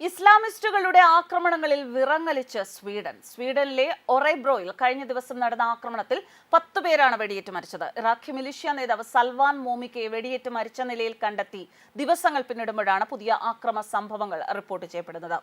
ഇസ്ലാമിസ്റ്റുകളുടെ ആക്രമണങ്ങളിൽ വിറങ്ങലിച്ച് സ്വീഡനിലെ ഒറൈബ്രോയിൽ കഴിഞ്ഞ ദിവസം നടന്ന ആക്രമണത്തിൽ 10 പേരാണ് വെടിയേറ്റ് മരിച്ചത്. ഇറാഖി മിലിഷ്യ നേതാവ് സൽവാൻ മോമിക്കയെ വെടിയേറ്റ് മരിച്ച നിലയിൽ കണ്ടെത്തി ദിവസങ്ങൾ പിന്നിടുമ്പോഴാണ് പുതിയ ആക്രമണ സംഭവങ്ങൾ റിപ്പോർട്ട് ചെയ്യപ്പെടുന്നത്.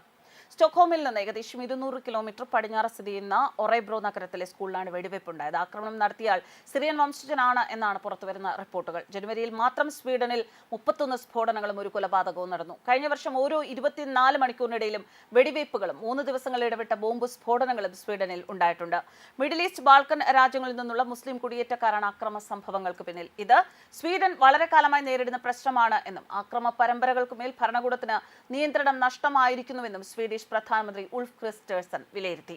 സ്റ്റോക്ക്ഹോമിൽ നിന്ന് ഏകദേശം 200 കിലോമീറ്റർ പടിഞ്ഞാറ് സ്ഥിതി ചെയ്യുന്ന ഒറൈബ്രോ നഗരത്തിലെ സ്കൂളിലാണ് വെടിവെപ്പുണ്ടായത്. ആക്രമണം നടത്തിയാൽ സിറിയൻ വംശജനാണ് എന്നാണ് പുറത്തുവരുന്ന റിപ്പോർട്ടുകൾ. ജനുവരിയിൽ മാത്രം സ്വീഡനിൽ 31 സ്ഫോടനങ്ങളും ഒരു കൊലപാതകവും നടന്നു. കഴിഞ്ഞ വർഷം ഓരോ 24 മണിക്കൂറിനിടയിലും വെടിവെയ്പ്പുകളും 3 ദിവസങ്ങൾ ഇടവിട്ട ബോംബ് സ്ഫോടനങ്ങളും സ്വീഡനിൽ ഉണ്ടായിട്ടുണ്ട്. മിഡിൽ ഈസ്റ്റ് ബാൾക്കൻ രാജ്യങ്ങളിൽ നിന്നുള്ള മുസ്ലിം കുടിയേറ്റക്കാരാണ് ആക്രമണ സംഭവങ്ങൾക്ക് പിന്നിൽ. ഇത് സ്വീഡൻ വളരെ കാലമായി നേരിടുന്ന പ്രശ്നമാണ് എന്നും ആക്രമണ പരമ്പരകൾക്കുമേൽ ഭരണകൂടത്തിന് നിയന്ത്രണം നഷ്ടമായിരിക്കുന്നുവെന്നും സ്വീഡിഷ് പ്രധാനമന്ത്രി ഉൾഫ് ക്രിസ്റ്റേഴ്സൺ വിലയിരുത്തി.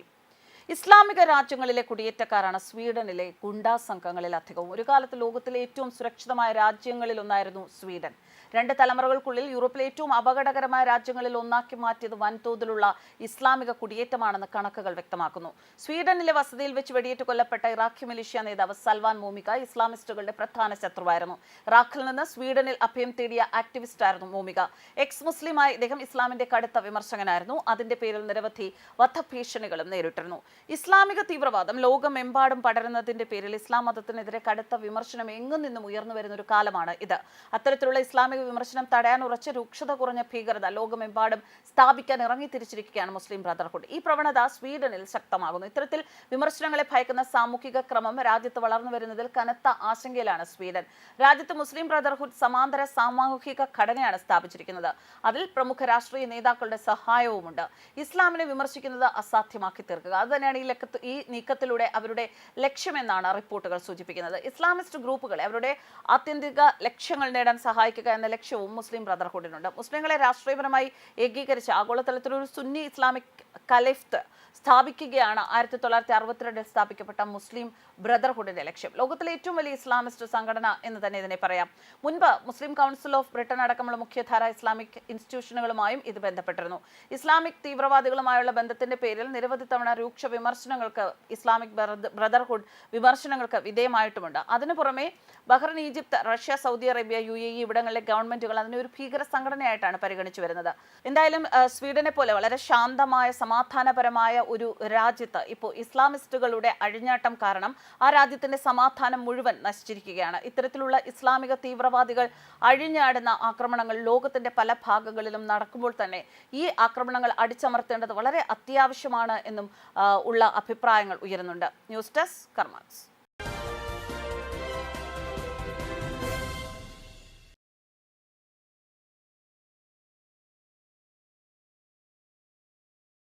ഇസ്ലാമിക രാജ്യങ്ങളിലെ കുടിയേറ്റക്കാരാണ് സ്വീഡനിലെ ഗുണ്ടാ സംഘങ്ങളിൽ അധികവും. ഒരു കാലത്ത് ലോകത്തിലെ ഏറ്റവും സുരക്ഷിതമായ രാജ്യങ്ങളിൽ ഒന്നായിരുന്നു സ്വീഡൻ. 2 തലമുറകൾക്കുള്ളിൽ യൂറോപ്പിലെ ഏറ്റവും അപകടകരമായ രാജ്യങ്ങളിൽ ഒന്നാക്കി മാറ്റിയത് വൻതോതിലുള്ള ഇസ്ലാമിക കുടിയേറ്റമാണെന്ന് കണക്കുകൾ വ്യക്തമാക്കുന്നു. സ്വീഡനിലെ വസതിയിൽ വെച്ച് വെടിയേറ്റ് കൊല്ലപ്പെട്ട ഇറാഖി മിലിഷ്യ നേതാവ് സൽവാൻ മോമിക ഇസ്ലാമിസ്റ്റുകളുടെ പ്രധാന ശത്രുവായിരുന്നു. ഇറാഖിൽ നിന്ന് സ്വീഡനിൽ അഭയം തേടിയ ആക്ടിവിസ്റ്റായിരുന്നു മോമിക. എക്സ് മുസ്ലിമായി ഇദ്ദേഹം ഇസ്ലാമിന്റെ കടുത്ത വിമർശകനായിരുന്നു. അതിന്റെ പേരിൽ നിരവധി വധഭീഷണികളും നേരിട്ടിരുന്നു. ഇസ്ലാമിക തീവ്രവാദം ലോകമെമ്പാടും പടരുന്നതിന്റെ പേരിൽ ഇസ്ലാം മതത്തിനെതിരെ കടുത്ത വിമർശനം എങ്ങും നിന്നും ഉയർന്നു വരുന്ന ഒരു കാലമാണ് ഇത്. അത്തരത്തിലുള്ള ഇസ്ലാമിക വിമർശനം തടയാൻ ഉറച്ച രൂക്ഷത കുറഞ്ഞ ഭീകരത ലോകമെമ്പാടും സ്ഥാപിക്കാൻ ഇറങ്ങിത്തിരിച്ചിരിക്കുകയാണ് മുസ്ലിം ബ്രദർഹുഡ്. ഈ പ്രവണത സ്വീഡനിൽ ശക്തമാകുന്നു. ഇത്തരത്തിൽ വിമർശനങ്ങളെ ഭയക്കുന്ന സാമൂഹിക ക്രമം രാജ്യത്ത് വളർന്നു വരുന്നതിൽ കനത്ത ആശങ്കയിലാണ് സ്വീഡൻ. രാജ്യത്ത് മുസ്ലിം ബ്രദർഹുഡ് സമാന്തര സാമൂഹിക ഘടനയാണ് സ്ഥാപിച്ചിരിക്കുന്നത്. അതിൽ പ്രമുഖ രാഷ്ട്രീയ നേതാക്കളുടെ സഹായവുമുണ്ട്. ഇസ്ലാമിനെ വിമർശിക്കുന്നത് അസാധ്യമാക്കി തീർക്കുക, അത് തന്നെയാണ് ഈ നീക്കത്തിലൂടെ അവരുടെ ലക്ഷ്യമെന്നാണ് റിപ്പോർട്ടുകൾ സൂചിപ്പിക്കുന്നത്. ഇസ്ലാമിസ്റ്റ് ഗ്രൂപ്പുകളെ അവരുടെ ആത്യന്തിക ലക്ഷ്യങ്ങൾ നേടാൻ സഹായിക്കുക എന്ന ലക്ഷ്യവും മുസ്ലിം ബ്രദർഹുഡിനുണ്ട്. മുസ്ലിങ്ങളെ രാഷ്ട്രീയപരമായി ഏകീകരിച്ച് ആഗോളതലത്തിലൊരു സുന്നി ഇസ്ലാമിക് ഖലീഫത്ത് സ്ഥാപിക്കുകയാണ് 1962 സ്ഥാപിക്കപ്പെട്ട മുസ്ലിം ബ്രദർഹുഡിന്റെ ലക്ഷ്യം. ലോകത്തിലെ ഏറ്റവും വലിയ ഇസ്ലാമിസ്റ്റ് സംഘടന എന്ന് തന്നെ ഇതിനെ പറയാം. മുൻപ് മുസ്ലിം കൗൺസിൽ ഓഫ് ബ്രിട്ടൻ അടക്കമുള്ള മുഖ്യധാര ഇസ്ലാമിക് ഇൻസ്റ്റിറ്റ്യൂഷനുകളുമായും ഇത് ബന്ധപ്പെട്ടിരുന്നു. ഇസ്ലാമിക് തീവ്രവാദികളുമായുള്ള ബന്ധത്തിന്റെ പേരിൽ നിരവധി തവണ രൂക്ഷ വിമർശനങ്ങൾക്ക് ഇസ്ലാമിക് ബ്രദർഹുഡ് വിമർശനങ്ങൾക്ക് വിധേയമായിട്ടുമുണ്ട്. അതിനു പുറമെ Bahrain, Egypt, Russia, Saudi Arabia, UAE ഇവിടങ്ങളിലെ ഗവൺമെന്റുകൾ അതിനെ ഒരു ഭീകര സംഘടനയായിട്ടാണ് പരിഗണിച്ചു വരുന്നത്. എന്തായാലും സ്വീഡനെ പോലെ വളരെ ശാന്തമായ സമാധാനപരമായ ഒരു രാജ്യത്ത് ഇപ്പോൾ ഇസ്ലാമിസ്റ്റുകളുടെ അഴിഞ്ഞാട്ടം കാരണം ആ രാജ്യത്തിന്റെ സമാധാനം മുഴുവൻ നശിച്ചിരിക്കുകയാണ്. ഇത്തരത്തിലുള്ള ഇസ്ലാമിക തീവ്രവാദികൾ അഴിഞ്ഞാടുന്ന ആക്രമണങ്ങൾ ലോകത്തിന്റെ പല ഭാഗങ്ങളിലും നടക്കുമ്പോൾ തന്നെ ഈ ആക്രമണങ്ങൾ അടിച്ചമർത്തേണ്ടത് വളരെ അത്യാവശ്യമാണ് എന്നും ഉള്ള അഭിപ്രായങ്ങൾ ഉയരുന്നുണ്ട്. News desk കർമാക്സ്.